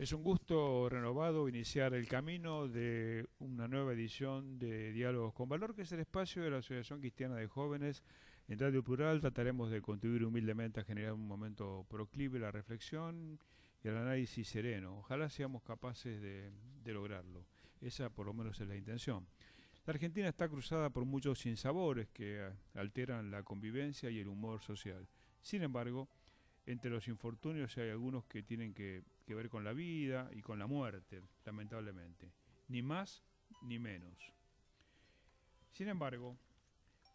Es un gusto renovado iniciar el camino de una nueva edición de Diálogos con Valor, que es el espacio de la Asociación Cristiana de Jóvenes. En Radio Plural trataremos de contribuir humildemente a generar un momento proclive a la reflexión y al análisis sereno. Ojalá seamos capaces de lograrlo. Esa por lo menos es la intención. La Argentina está cruzada por muchos sinsabores que alteran la convivencia y el humor social. Sin embargo, entre los infortunios hay algunos que tienen que ver con la vida y con la muerte, lamentablemente. Ni más ni menos. Sin embargo,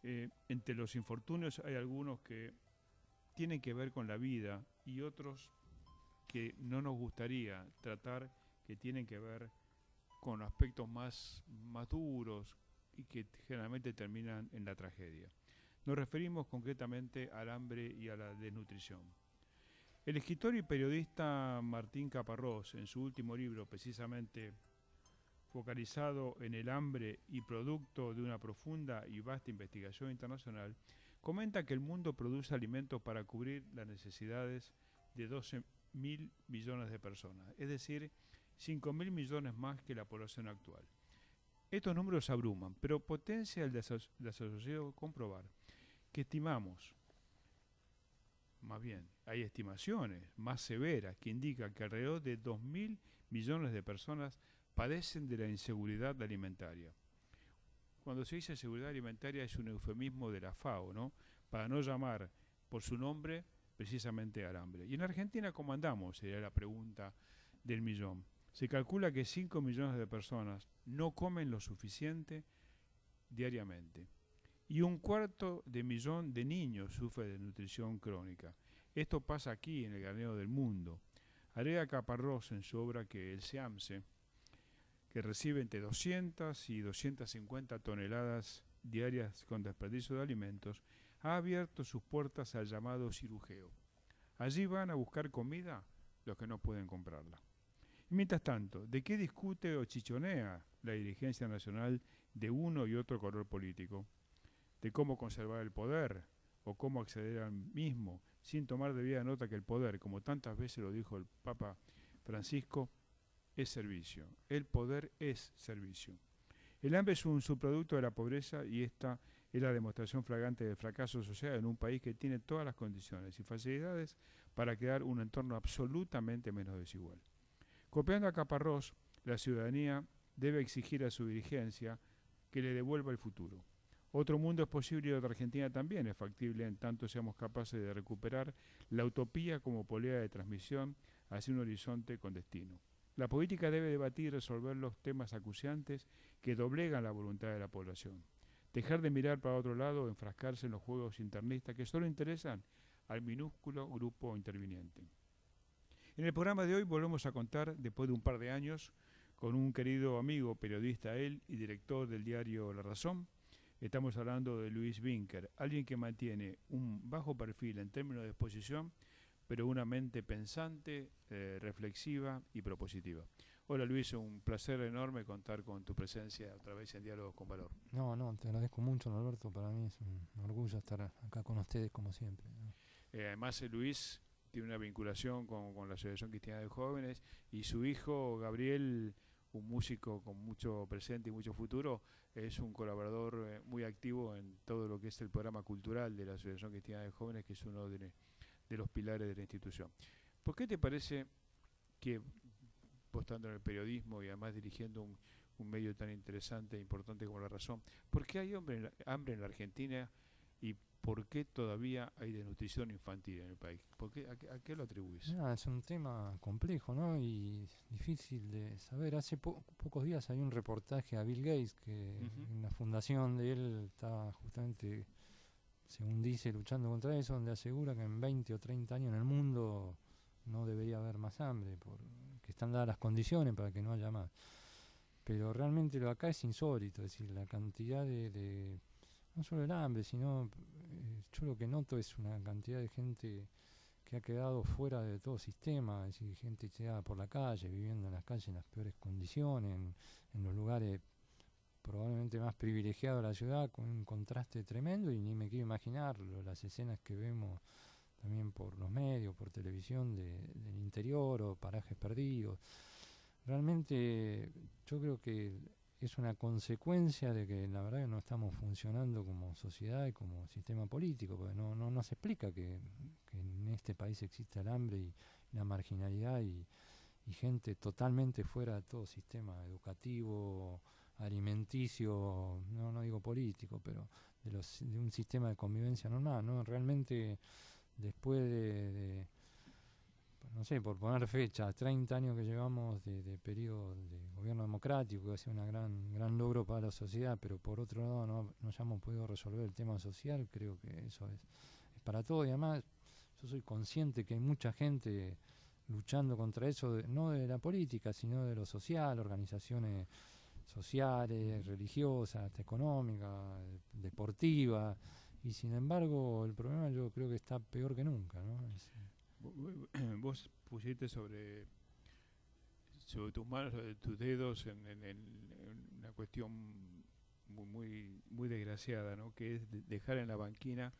entre los infortunios hay algunos que tienen que ver con la vida y otros que no nos gustaría tratar, que tienen que ver con aspectos más duros y que generalmente terminan en la tragedia. Nos referimos concretamente al hambre y a la desnutrición. El escritor y periodista Martín Caparrós, en su último libro, precisamente focalizado en el hambre y producto de una profunda y vasta investigación internacional, comenta que el mundo produce alimentos para cubrir las necesidades de 12.000 millones de personas, es decir, 5.000 millones más que la población actual. Estos números abruman, pero potencia el desasosiego comprobar que estimamos, más bien, hay estimaciones más severas que indican que alrededor de 2.000 millones de personas padecen de la inseguridad alimentaria. Cuando se dice seguridad alimentaria es un eufemismo de la FAO, ¿no? Para no llamar por su nombre precisamente al hambre. ¿Y en Argentina cómo andamos? Sería la pregunta del millón. Se calcula que 5 millones de personas no comen lo suficiente diariamente. Y un cuarto de millón de niños sufre de nutrición crónica. Esto pasa aquí en el granero del mundo. Agrega Caparrós en su obra que el SEAMSE, que recibe entre 200 y 250 toneladas diarias con desperdicio de alimentos, ha abierto sus puertas al llamado cirujeo. Allí van a buscar comida los que no pueden comprarla. Y mientras tanto, ¿de qué discute o chichonea la dirigencia nacional de uno y otro color político? De cómo conservar el poder o cómo acceder al mismo, sin tomar debida nota que el poder, como tantas veces lo dijo el Papa Francisco, es servicio. El poder es servicio. El hambre es un subproducto de la pobreza y esta es la demostración flagrante del fracaso social en un país que tiene todas las condiciones y facilidades para crear un entorno absolutamente menos desigual. Copiando a Caparrós, la ciudadanía debe exigir a su dirigencia que le devuelva el futuro. Otro mundo es posible y otra Argentina también es factible en tanto seamos capaces de recuperar la utopía como polea de transmisión hacia un horizonte con destino. La política debe debatir y resolver los temas acuciantes que doblegan la voluntad de la población. Dejar de mirar para otro lado o enfrascarse en los juegos internistas que solo interesan al minúsculo grupo interviniente. En el programa de hoy volvemos a contar, después de un par de años, con un querido amigo, periodista él y director del diario La Razón. Estamos hablando de Luis Winker, alguien que mantiene un bajo perfil en términos de exposición, pero una mente pensante, reflexiva y propositiva. Hola Luis, un placer enorme contar con tu presencia otra vez en Diálogos con Valor. No, te agradezco mucho, Alberto. Para mí es un orgullo estar acá con ustedes, como siempre, ¿no? Además, Luis tiene una vinculación con la Asociación Cristiana de Jóvenes y su hijo Gabriel, un músico con mucho presente y mucho futuro, es un colaborador muy activo en todo lo que es el programa cultural de la Asociación Cristiana de Jóvenes, que es uno de los pilares de la institución. ¿Por qué te parece que vos estando en el periodismo y además dirigiendo un medio tan interesante e importante como La Razón, ¿por qué hay hambre en la Argentina y por qué todavía hay desnutrición infantil en el país? ¿A qué lo atribuís? Mira, es un tema complejo, ¿no? Y difícil de saber. Hace pocos días hay un reportaje a Bill Gates que Ujú. en la fundación de él está justamente, según dice, luchando contra eso, donde asegura que en 20 o 30 años en el mundo no debería haber más hambre, porque están dadas las condiciones para que no haya más. Pero realmente lo de acá es insólito, es decir, la cantidad de no solo el hambre, sino yo lo que noto es una cantidad de gente que ha quedado fuera de todo sistema, es decir, gente tirada por la calle, viviendo en las calles en las peores condiciones, en los lugares probablemente más privilegiados de la ciudad, con un contraste tremendo, y ni me quiero imaginar las escenas que vemos también por los medios, por televisión del interior o parajes perdidos. Realmente yo creo que es una consecuencia de que la verdad que no estamos funcionando como sociedad y como sistema político, porque no se explica que en este país exista el hambre y la marginalidad y gente totalmente fuera de todo sistema educativo, alimenticio, no digo político, pero de un sistema de convivencia normal, ¿no? Realmente después de no sé, por poner fecha, 30 años que llevamos de periodo de gobierno democrático, que ha sido un gran logro para la sociedad, pero por otro lado no hayamos podido resolver el tema social, creo que eso es para todo. Y además yo soy consciente que hay mucha gente luchando contra eso, no de la política, sino de lo social, organizaciones sociales, religiosas, hasta económicas, deportivas, y sin embargo el problema yo creo que está peor que nunca, ¿no? Vos pusiste sobre tus manos, sobre tus dedos en una cuestión muy desgraciada, ¿no? Que es dejar en la banquina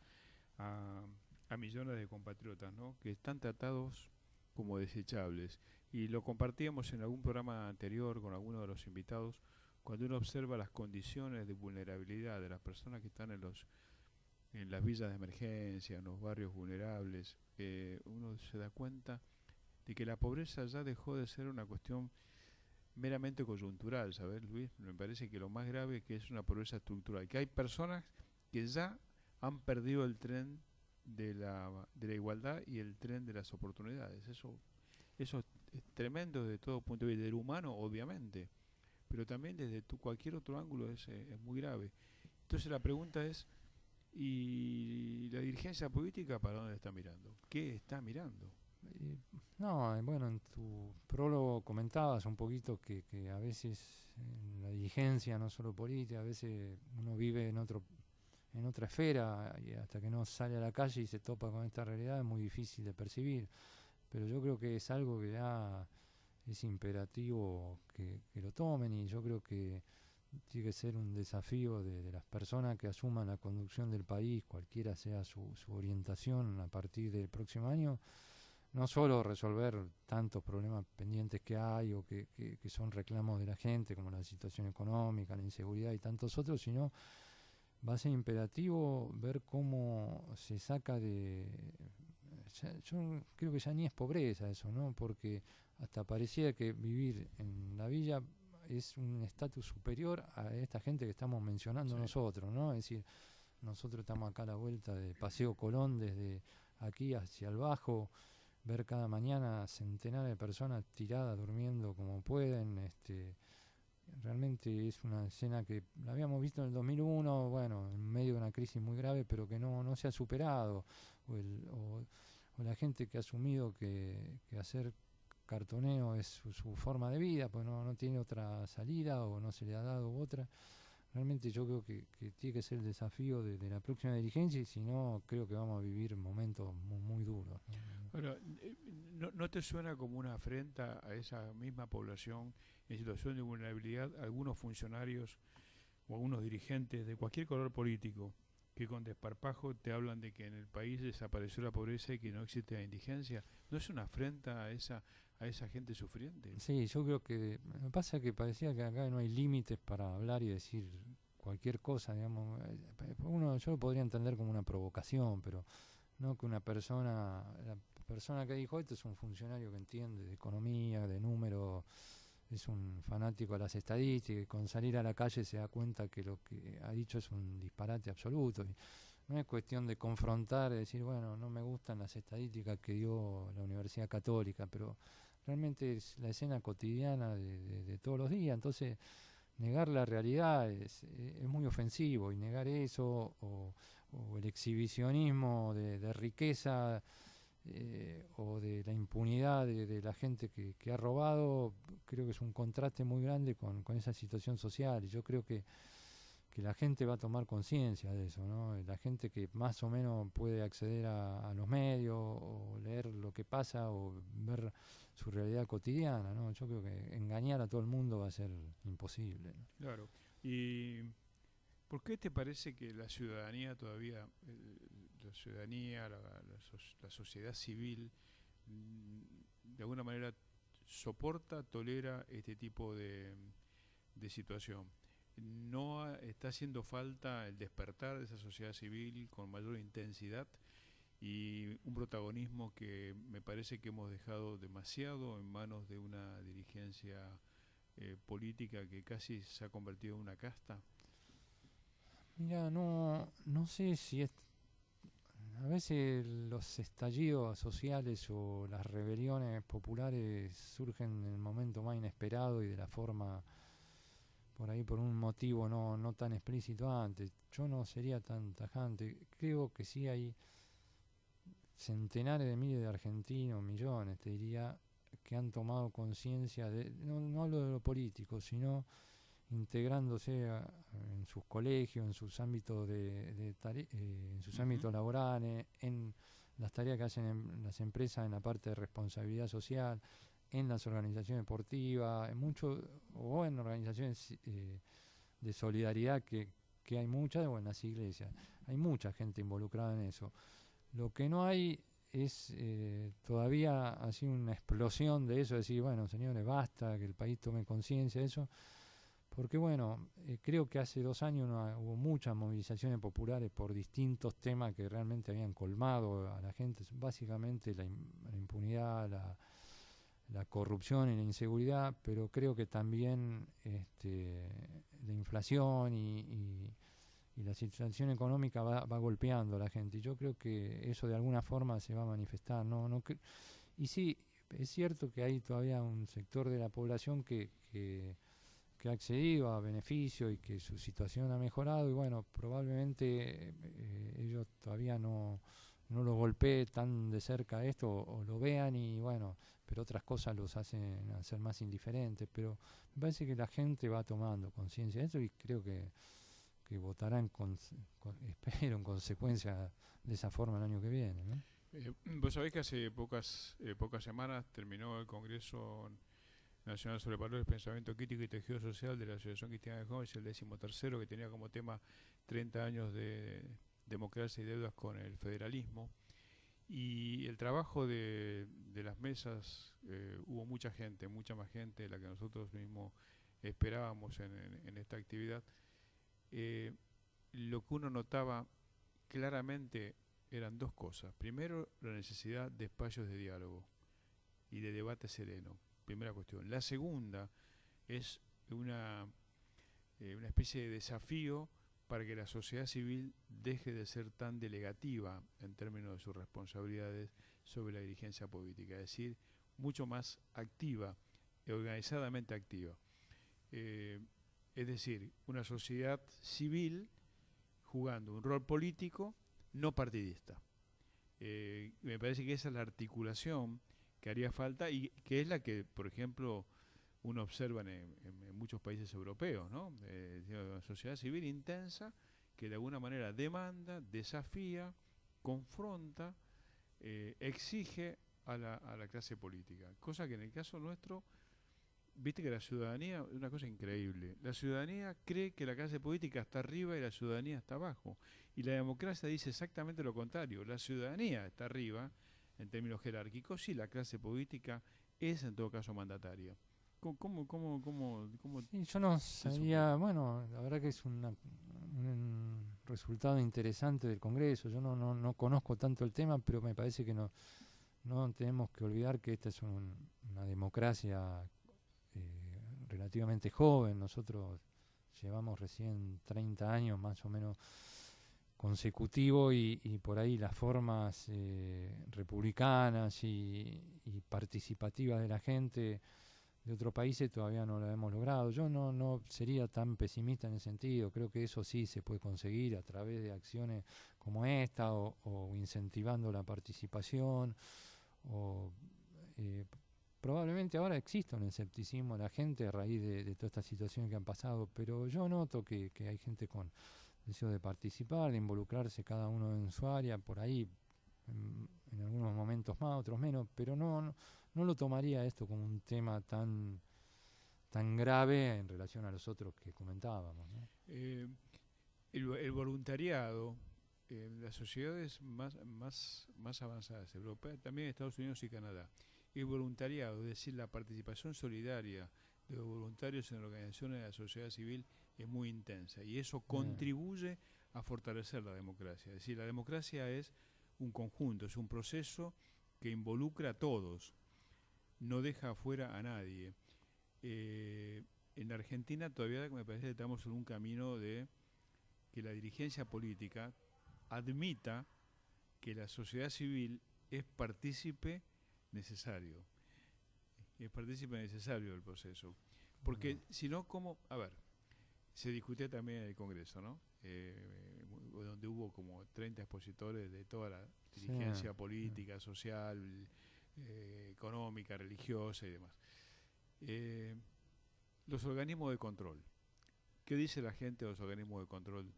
a, a millones de compatriotas, ¿no? Que están tratados como desechables. Y lo compartíamos en algún programa anterior con alguno de los invitados, cuando uno observa las condiciones de vulnerabilidad de las personas que están en las villas de emergencia, en los barrios vulnerables, uno se da cuenta de que la pobreza ya dejó de ser una cuestión meramente coyuntural, ¿sabes, Luis? Me parece que lo más grave es que es una pobreza estructural, que hay personas que ya han perdido el tren de la igualdad y el tren de las oportunidades. Eso es tremendo desde todo punto de vista, del humano, obviamente, pero también desde cualquier otro ángulo es muy grave. Entonces la pregunta es, ¿y la dirigencia política para dónde está mirando? ¿Qué está mirando? Eh, no, bueno, en tu prólogo comentabas un poquito que a veces en la dirigencia, no solo política, a veces uno vive en otra esfera y hasta que no sale a la calle y se topa con esta realidad es muy difícil de percibir. Pero yo creo que es algo que ya es imperativo que lo tomen, y yo creo que tiene que ser un desafío de las personas que asuman la conducción del país, cualquiera sea su orientación a partir del próximo año, no solo resolver tantos problemas pendientes que hay o que son reclamos de la gente, como la situación económica, la inseguridad y tantos otros, sino va a ser imperativo ver cómo se saca yo creo que ya ni es pobreza eso, ¿no? Porque hasta parecía que vivir en la villa es un estatus superior a esta gente que estamos mencionando Sí. nosotros, ¿no? Es decir, nosotros estamos acá a la vuelta de Paseo Colón, desde aquí hacia el Bajo, ver cada mañana centenares de personas tiradas durmiendo como pueden, realmente es una escena que la habíamos visto en el 2001, bueno, en medio de una crisis muy grave, pero que no se ha superado, o la gente que ha asumido que hacer cartoneo es su forma de vida, pues no tiene otra salida o no se le ha dado otra. Realmente yo creo que tiene que ser el desafío de la próxima dirigencia, y si no, creo que vamos a vivir momentos muy duros, ¿no? Ahora, ¿no te suena como una afrenta a esa misma población en situación de vulnerabilidad, algunos funcionarios o algunos dirigentes de cualquier color político que con desparpajo te hablan de que en el país desapareció la pobreza y que no existe la indigencia? ¿No es una afrenta a esa gente sufriente? Sí, yo creo que me pasa que parecía que acá no hay límites para hablar y decir cualquier cosa, digamos. Yo lo podría entender como una provocación, pero no que la persona que dijo esto es un funcionario que entiende de economía, de números, es un fanático de las estadísticas, y con salir a la calle se da cuenta que lo que ha dicho es un disparate absoluto. Y no es cuestión de confrontar, de decir, bueno, no me gustan las estadísticas que dio la Universidad Católica, pero realmente es la escena cotidiana de todos los días. Entonces, negar la realidad es muy ofensivo, y negar eso o el exhibicionismo de riqueza, o de la impunidad de la gente que ha robado, creo que es un contraste muy grande con esa situación social. Y yo creo que la gente va a tomar conciencia de eso, ¿no? La gente que más o menos puede acceder a los medios o leer lo que pasa o ver su realidad cotidiana, ¿no? Yo creo que engañar a todo el mundo va a ser imposible, ¿no? Claro. ¿Y por qué te parece que la ciudadanía todavía, la ciudadanía, la sociedad civil, de alguna manera soporta, tolera este tipo de situación. No está haciendo falta el despertar de esa sociedad civil con mayor intensidad y un protagonismo que me parece que hemos dejado demasiado en manos de una dirigencia política que casi se ha convertido en una casta. Mira, no sé si es. A veces los estallidos sociales o las rebeliones populares surgen en el momento más inesperado y de la forma, por ahí, por un motivo no tan explícito antes. Yo no sería tan tajante. Creo que sí hay centenares de miles de argentinos, millones, te diría, que han tomado conciencia de, no hablo de lo político, sino integrándose en sus colegios, en sus ámbitos en sus ámbitos laborales, en las tareas que hacen en las empresas en la parte de responsabilidad social, en las organizaciones deportivas, o en organizaciones de solidaridad que hay muchas, o en las iglesias. Hay mucha gente involucrada en eso. Lo que no hay es todavía así una explosión de eso, decir, bueno, señores, basta, que el país tome conciencia de eso. Porque bueno, creo que hace 2 años hubo muchas movilizaciones populares por distintos temas que realmente habían colmado a la gente, básicamente la impunidad, la corrupción y la inseguridad, pero creo que también la inflación y la situación económica va golpeando a la gente. Y yo creo que eso de alguna forma se va a manifestar. Y sí, es cierto que hay todavía un sector de la población que ha accedido a beneficios y que su situación ha mejorado y bueno, probablemente ellos todavía no lo golpee tan de cerca esto o lo vean y bueno, pero otras cosas los hacen hacer más indiferentes, pero me parece que la gente va tomando conciencia de eso y creo que votarán espero en consecuencia de esa forma el año que viene, ¿no? Vos sabés que hace pocas semanas terminó el Congreso Nacional sobre Valores, Pensamiento Crítico y Tejido Social de la Asociación Cristiana de Jóvenes, el 13º, que tenía como tema 30 años de democracia y deudas con el federalismo. Y el trabajo de las mesas, hubo mucha gente, mucha más gente de la que nosotros mismos esperábamos en esta actividad. Lo que uno notaba claramente eran dos cosas. Primero, la necesidad de espacios de diálogo y de debate sereno. Primera cuestión. La segunda es una especie de desafío para que la sociedad civil deje de ser tan delegativa en términos de sus responsabilidades sobre la dirigencia política, es decir, mucho más activa, organizadamente activa. Es decir, una sociedad civil jugando un rol político no partidista. Me parece que esa es la articulación que haría falta y que es la que, por ejemplo, uno observa en muchos países europeos, ¿no? Una sociedad civil intensa que de alguna manera demanda, desafía, confronta, exige a la clase política. Cosa que en el caso nuestro, viste que la ciudadanía es una cosa increíble. La ciudadanía cree que la clase política está arriba y la ciudadanía está abajo. Y la democracia dice exactamente lo contrario. La ciudadanía está arriba en términos jerárquicos y la clase política es en todo caso mandataria. ¿Cómo Sí, yo no sabía, bueno, la verdad que es un resultado interesante del Congreso. Yo no conozco tanto el tema, pero me parece que no tenemos que olvidar que esta es una democracia relativamente joven. Nosotros llevamos recién 30 años más o menos consecutivos y por ahí las formas republicanas y participativas de la gente de otros países todavía no lo hemos logrado. Yo no sería tan pesimista en ese sentido. Creo que eso sí se puede conseguir a través de acciones como esta o incentivando la participación o probablemente ahora exista un escepticismo de la gente a raíz de todas estas situaciones que han pasado, pero yo noto que hay gente con deseo de participar, de involucrarse cada uno en su área, por ahí en algunos momentos más, otros menos, pero no lo tomaría esto como un tema tan grave en relación a los otros que comentábamos, ¿no? el voluntariado las sociedades más avanzadas, europeas, también Estados Unidos y Canadá, el voluntariado, es decir, la participación solidaria de los voluntarios en organizaciones de la sociedad civil es muy intensa y eso contribuye a fortalecer la democracia. Es decir, la democracia es un conjunto, es un proceso que involucra a todos, no deja afuera a nadie. En la Argentina todavía me parece que estamos en un camino de que la dirigencia política admita que la sociedad civil es partícipe necesario. Es partícipe necesario del proceso. Porque si no, ¿cómo? A ver, se discutía también en el Congreso, ¿no? Donde hubo como 30 expositores de toda la dirigencia política, social, económica, religiosa y demás. Los organismos de control. ¿Qué dice la gente de los organismos de control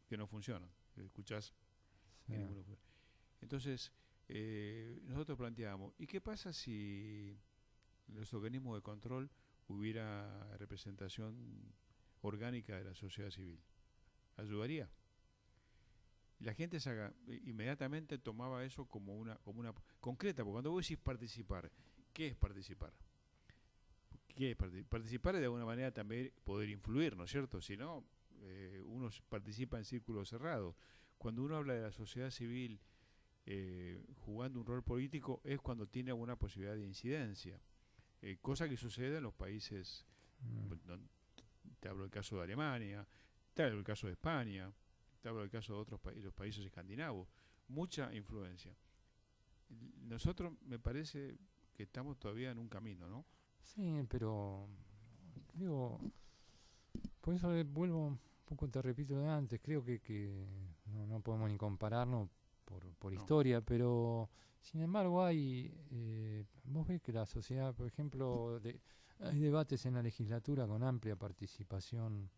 que no funcionan? ¿Escuchás? Entonces, nosotros planteamos, ¿y qué pasa si en los organismos de control hubiera representación orgánica de la sociedad civil? ¿Ayudaría? La gente inmediatamente tomaba eso como una concreta, porque cuando vos decís participar, ¿qué es participar? ¿Qué es participar? Es de alguna manera también poder influir, ¿no es cierto? Si no, uno participa en círculos cerrados. Cuando uno habla de la sociedad civil jugando un rol político es cuando tiene alguna posibilidad de incidencia, cosa que sucede en los países, te hablo del caso de Alemania, te hablo del caso de España, te hablo del caso de otros los países escandinavos, mucha influencia. Nosotros me parece que estamos todavía en un camino, ¿no? Sí, pero digo, por eso vuelvo un poco, te repito de antes, creo que no podemos ni compararnos por historia, pero sin embargo vos ves que la sociedad, por ejemplo, hay debates en la legislatura con amplia participación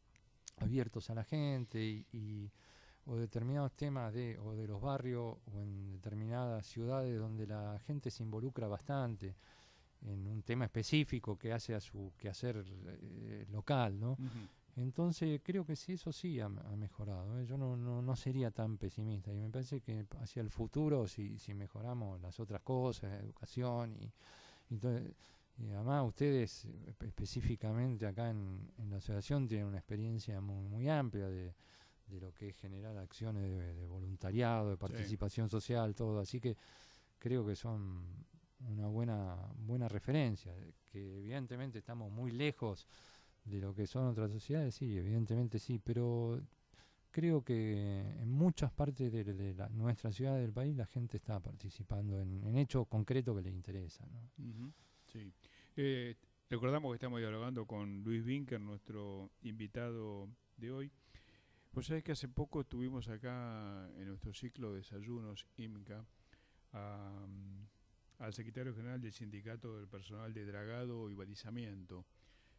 abiertos a la gente o determinados temas o de los barrios o en determinadas ciudades donde la gente se involucra bastante en un tema específico que hace a su quehacer local, ¿no? Entonces creo que sí, eso sí ha mejorado, ¿eh? Yo no sería tan pesimista y me parece que hacia el futuro si mejoramos las otras cosas, educación y además ustedes específicamente acá en la asociación tienen una experiencia muy amplia de lo que es generar acciones de voluntariado, de participación social, todo, así que creo que son una buena referencia, que evidentemente estamos muy lejos de lo que son otras sociedades, sí, evidentemente sí, pero creo que en muchas partes de nuestra ciudad del país la gente está participando en hechos concretos que les interesan, ¿no? Sí. Recordamos que estamos dialogando con Luis Vinker, nuestro invitado de hoy. Pues sabés que hace poco estuvimos acá en nuestro ciclo de desayunos IMCA al secretario general del Sindicato del Personal de Dragado y Balizamiento,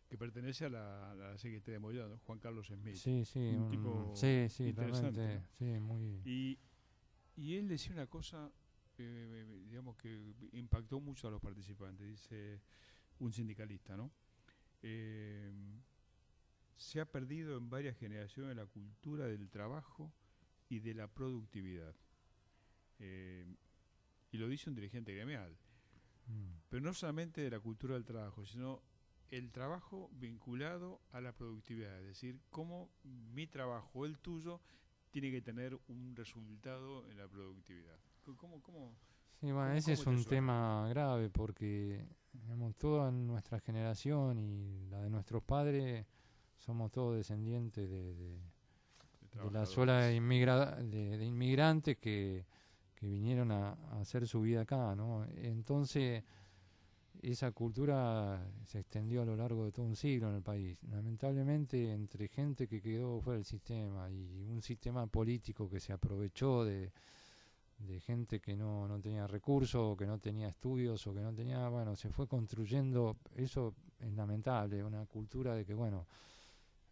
que pertenece a la Secretaría de Movilidad, ¿no? Juan Carlos Smith. Sí, un tipo interesante, realmente, ¿no? sí, muy... Y él decía una cosa, digamos que impactó mucho a los participantes, dice un sindicalista, ¿no? Se ha perdido en varias generaciones la cultura del trabajo y de la productividad. Y lo dice un dirigente gremial. Pero no solamente de la cultura del trabajo, sino el trabajo vinculado a la productividad. Es decir, cómo mi trabajo, el tuyo, tiene que tener un resultado en la productividad. Sí, bueno, ese es un tema grave porque digamos, toda nuestra generación y la de nuestros padres somos todos descendientes de la sola de inmigrantes que vinieron a hacer su vida acá, ¿no? Entonces, esa cultura se extendió a lo largo de todo un siglo en el país. Lamentablemente, entre gente que quedó fuera del sistema y un sistema político que se aprovechó de gente que no tenía recursos, que no tenía estudios o que no tenía, bueno, se fue construyendo, eso es lamentable, una cultura de que, bueno,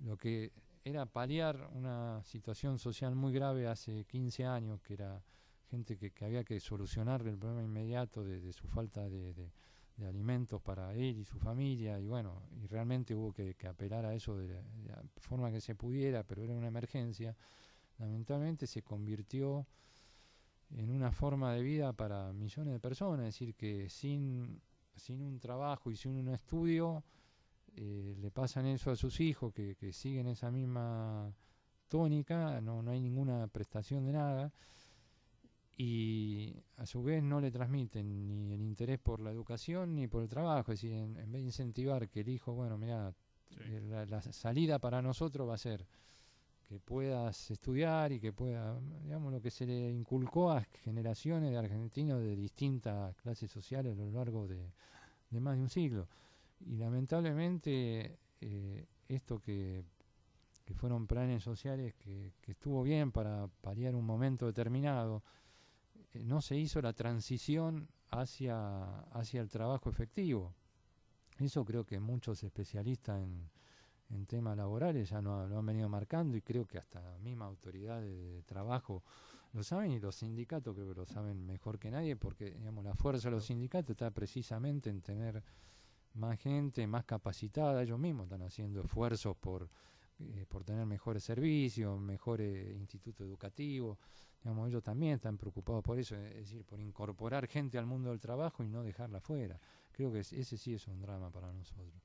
lo que era paliar una situación social muy grave hace 15 años, que era gente que había que solucionarle el problema inmediato de su falta de alimentos para él y su familia, y bueno, y realmente hubo que apelar a eso de la forma que se pudiera, pero era una emergencia. lamentablemente se convirtió en una forma de vida para millones de personas, es decir, que sin un trabajo y sin un estudio, le pasan eso a sus hijos que siguen esa misma tónica, no hay ninguna prestación de nada, y a su vez no le transmiten ni el interés por la educación ni por el trabajo. Es decir, en vez de incentivar que el hijo, bueno, mira, Sí. la salida para nosotros va a ser que puedas estudiar y que pueda, digamos, lo que se le inculcó a generaciones de argentinos de distintas clases sociales a lo largo de más de un siglo. Y lamentablemente esto que fueron planes sociales que estuvo bien para paliar un momento determinado, no se hizo la transición hacia el trabajo efectivo. Eso creo que muchos especialistas en temas laborales ya lo han venido marcando, y creo que hasta la misma autoridad de trabajo lo saben, y los sindicatos creo que lo saben mejor que nadie, porque digamos, la fuerza de los sindicatos está precisamente en tener más gente, más capacitada. Ellos mismos están haciendo esfuerzos por tener mejores servicios, mejores institutos educativos. Digamos, ellos también están preocupados por eso, es decir, por incorporar gente al mundo del trabajo y no dejarla fuera. Creo que ese sí es un drama para nosotros.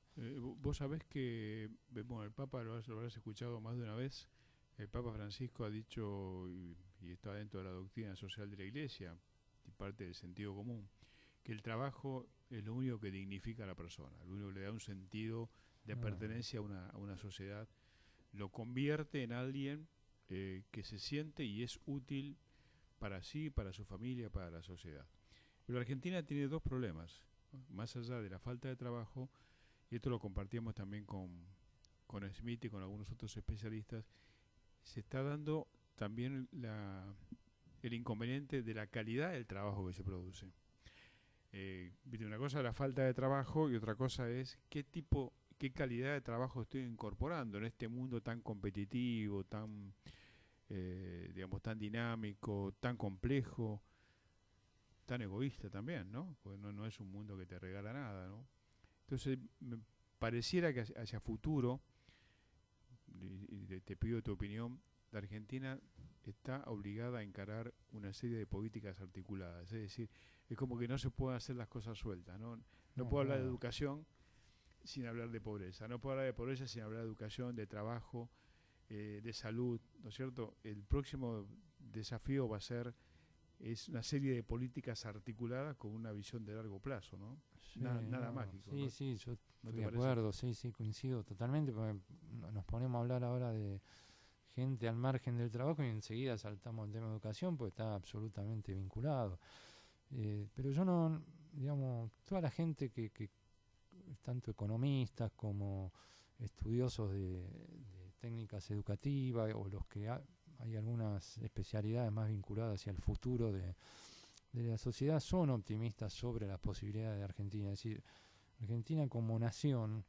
Vos sabés que, bueno, el Papa lo habrás escuchado más de una vez. El Papa Francisco ha dicho, y está dentro de la doctrina social de la Iglesia, y parte del sentido común, que el trabajo es lo único que dignifica a la persona, lo único que le da un sentido de pertenencia a una sociedad, lo convierte en alguien que se siente y es útil para sí, para su familia, para la sociedad. Pero Argentina tiene dos problemas, ¿no? Más allá de la falta de trabajo, y esto lo compartíamos también con Smith y con algunos otros especialistas, se está dando también el inconveniente de la calidad del trabajo que se produce. Una cosa es la falta de trabajo y otra cosa es qué calidad de trabajo estoy incorporando en este mundo tan competitivo, digamos, tan dinámico, tan complejo, tan egoísta también, ¿no? Porque no es un mundo que te regala nada, ¿no? Entonces, me pareciera que hacia futuro, y te pido tu opinión, la Argentina está obligada a encarar una serie de políticas articuladas. Es decir, es como que no se pueden hacer las cosas sueltas, ¿no? No No, puedo hablar de claro. educación sin hablar de pobreza, no puedo hablar de pobreza sin hablar de educación, de trabajo, de salud, ¿no es cierto? El próximo desafío va a ser es una serie de políticas articuladas con una visión de largo plazo, ¿no? Sí, Nada no, mágico, sí, ¿no? sí, yo ¿No estoy te de parece? acuerdo, sí, sí, coincido totalmente, porque nos ponemos a hablar ahora de gente al margen del trabajo y enseguida saltamos al tema de educación, porque está absolutamente vinculado. Pero yo no, digamos, toda la gente que tanto economistas como estudiosos de técnicas educativas, o los que hay algunas especialidades más vinculadas hacia el futuro de la sociedad, son optimistas sobre las posibilidades de Argentina. Es decir, Argentina como nación,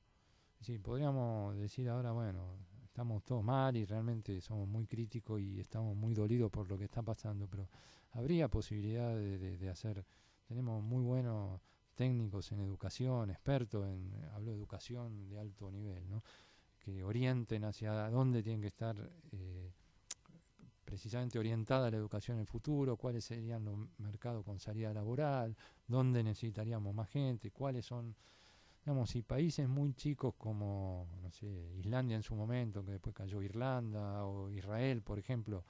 es decir, podríamos decir ahora, bueno, estamos todos mal y realmente somos muy críticos y estamos muy dolidos por lo que está pasando, pero habría posibilidad de hacer, tenemos muy buenos técnicos en educación, expertos hablo de educación de alto nivel, ¿no? Que orienten hacia dónde tienen que estar precisamente orientada a la educación en el futuro, cuáles serían los mercados con salida laboral, dónde necesitaríamos más gente, cuáles son, digamos, si países muy chicos como, no sé, Islandia en su momento, que después cayó Irlanda, o Israel, por ejemplo,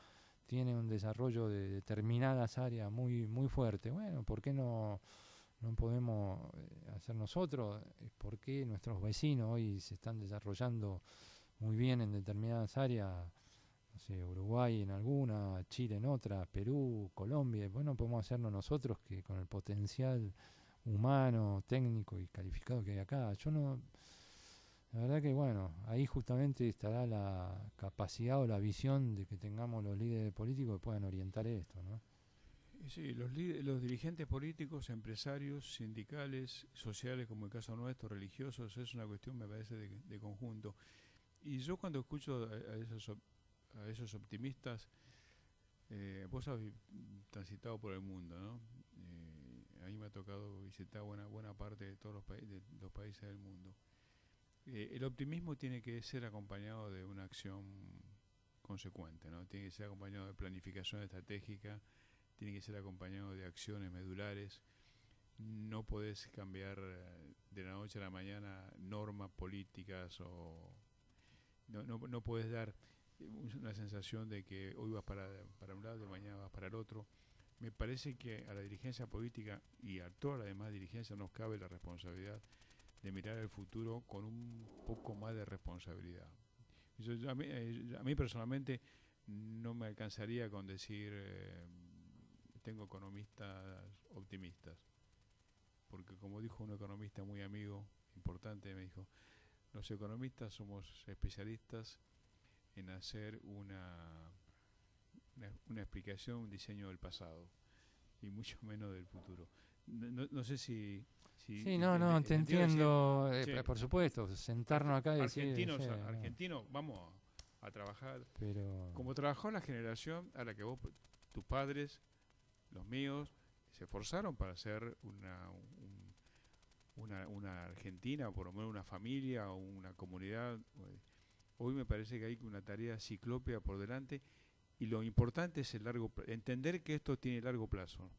tiene un desarrollo de determinadas áreas muy fuerte. Bueno, ¿por qué no podemos hacer nosotros? ¿Por qué nuestros vecinos hoy se están desarrollando muy bien en determinadas áreas? No sé, Uruguay en alguna, Chile en otra, Perú, Colombia. Bueno, podemos hacerlo nosotros, que con el potencial humano, técnico y calificado que hay acá. Yo no, la verdad que bueno, ahí justamente estará la capacidad o la visión de que tengamos los líderes políticos que puedan orientar esto, ¿no? Sí, los dirigentes políticos, empresarios, sindicales, sociales, como el caso nuestro, religiosos, es una cuestión, me parece, de conjunto. Y yo cuando escucho a esos optimistas, vos has transitado por el mundo, ¿no? A mí me ha tocado visitar buena parte de todos de los países del mundo. El optimismo tiene que ser acompañado de una acción consecuente, ¿no? Tiene que ser acompañado de planificación estratégica, tiene que ser acompañado de acciones medulares. No podés cambiar de la noche a la mañana normas políticas o no podés dar una sensación de que hoy vas para un lado y mañana vas para el otro. Me parece que a la dirigencia política y a toda la demás dirigencia nos cabe la responsabilidad de mirar el futuro con un poco más de responsabilidad. A mí personalmente no me alcanzaría con decir tengo economistas optimistas, porque como dijo un economista muy amigo, importante, me dijo, los economistas somos especialistas en hacer una explicación, un diseño del pasado y mucho menos del futuro. No sé si Sí, no, te entiendo, por supuesto, sentarnos acá y decir... Argentinos, vamos a trabajar pero como trabajó la generación a la que tus padres, los míos, se esforzaron para hacer una Argentina, o por lo menos una familia o una comunidad. Hoy me parece que hay una tarea ciclópea por delante y lo importante es entender que esto tiene largo plazo.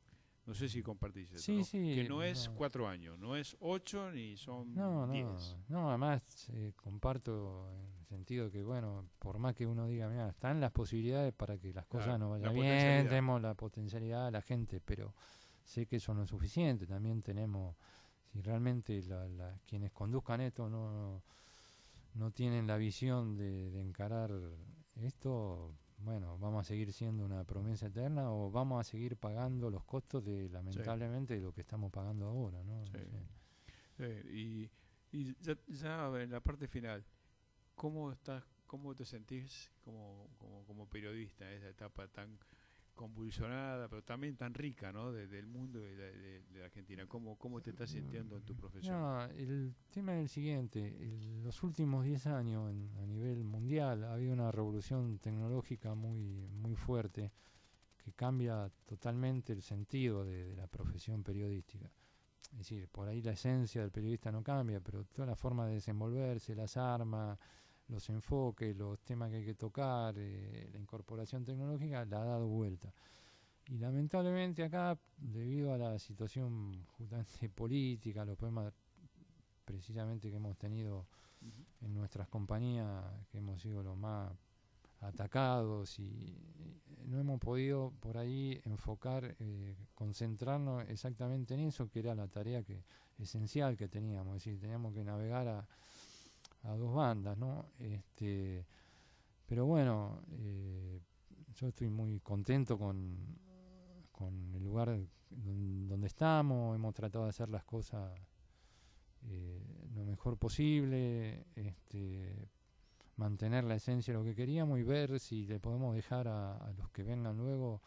No sé si compartís eso, sí, ¿no? sí, Que no es 4 años, no es 8 ni son 10. No, además comparto en el sentido que, bueno, por más que uno diga, mira, están las posibilidades para que las cosas no vayan bien, tenemos la potencialidad de la gente, pero sé que eso no es suficiente. También tenemos, si realmente quienes conduzcan esto no tienen la visión de encarar esto, bueno, vamos a seguir siendo una promesa eterna o vamos a seguir pagando los costos de, lamentablemente, de lo que estamos pagando ahora, ¿no? Sí. No sé. Y ya en la parte final, ¿cómo te sentís como periodista en esa etapa tan convulsionada, pero también tan rica, ¿no? Del mundo de la Argentina? ¿Cómo te estás sintiendo en tu profesión? No, el tema es el siguiente. Los últimos 10 años a nivel mundial ha habido una revolución tecnológica muy fuerte que cambia totalmente el sentido de la profesión periodística. Es decir, por ahí la esencia del periodista no cambia, pero toda la forma de desenvolverse, las armas, los enfoques, los temas que hay que tocar, la incorporación tecnológica la ha dado vuelta. Y lamentablemente acá, debido a la situación justamente política, los problemas precisamente que hemos tenido en nuestras compañías, que hemos sido los más atacados y no hemos podido por ahí enfocar, concentrarnos exactamente en eso, que era la tarea esencial que teníamos. Es decir, teníamos que navegar a dos bandas, ¿no? Pero bueno, yo estoy muy contento con el lugar donde estamos. Hemos tratado de hacer las cosas lo mejor posible, mantener la esencia de lo que queríamos y ver si le podemos dejar a los que vengan luego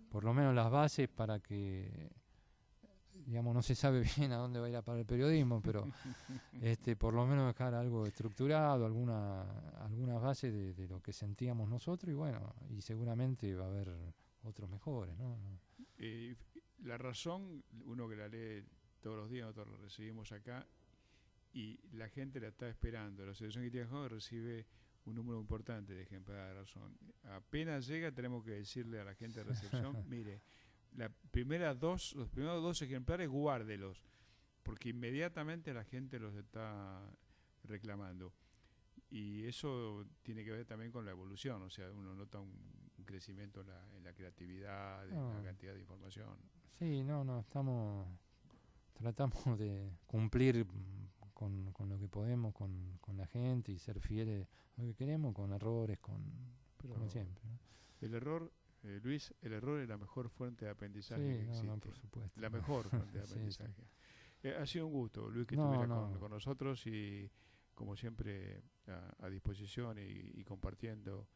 por lo menos las bases para que, digamos, no se sabe bien a dónde va a ir a parar el periodismo, pero por lo menos dejar algo estructurado, algunas bases de lo que sentíamos nosotros, y bueno, y seguramente va a haber otros mejores, ¿no? La Razón, uno que la lee todos los días, nosotros la recibimos acá y la gente la está esperando. La Asociación Crítica Joven recibe un número importante de ejemplares de Razón. Apenas llega, tenemos que decirle a la gente de recepción, mire, los primeros 2 ejemplares guárdelos, porque inmediatamente la gente los está reclamando. Y eso tiene que ver también con la evolución, o sea, uno nota un crecimiento en la creatividad, en la cantidad de información. Sí, tratamos de cumplir con lo que podemos con la gente y ser fieles a lo que queremos, con errores, como siempre, ¿no? El error, Luis, el error es la mejor fuente de aprendizaje que existe. No, por supuesto. La mejor fuente de aprendizaje. Sí. Ha sido un gusto, Luis, que estuvieras con nosotros y, como siempre, a disposición y compartiendo.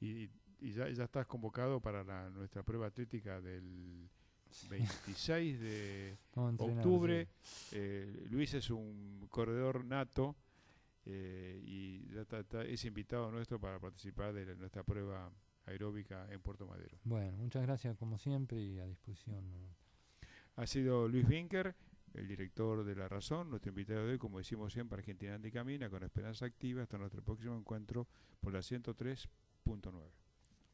Y ya estás convocado para nuestra prueba atlética del 26 de octubre. Luis es un corredor nato y es invitado nuestro para participar de nuestra prueba aeróbica en Puerto Madero. Bueno, muchas gracias como siempre y a disposición. Ha sido Luis Vinker, el director de La Razón, nuestro invitado de hoy, como decimos siempre, Argentina Anda y Camina, con Esperanza Activa. Hasta nuestro próximo encuentro por la 103.3 106.9.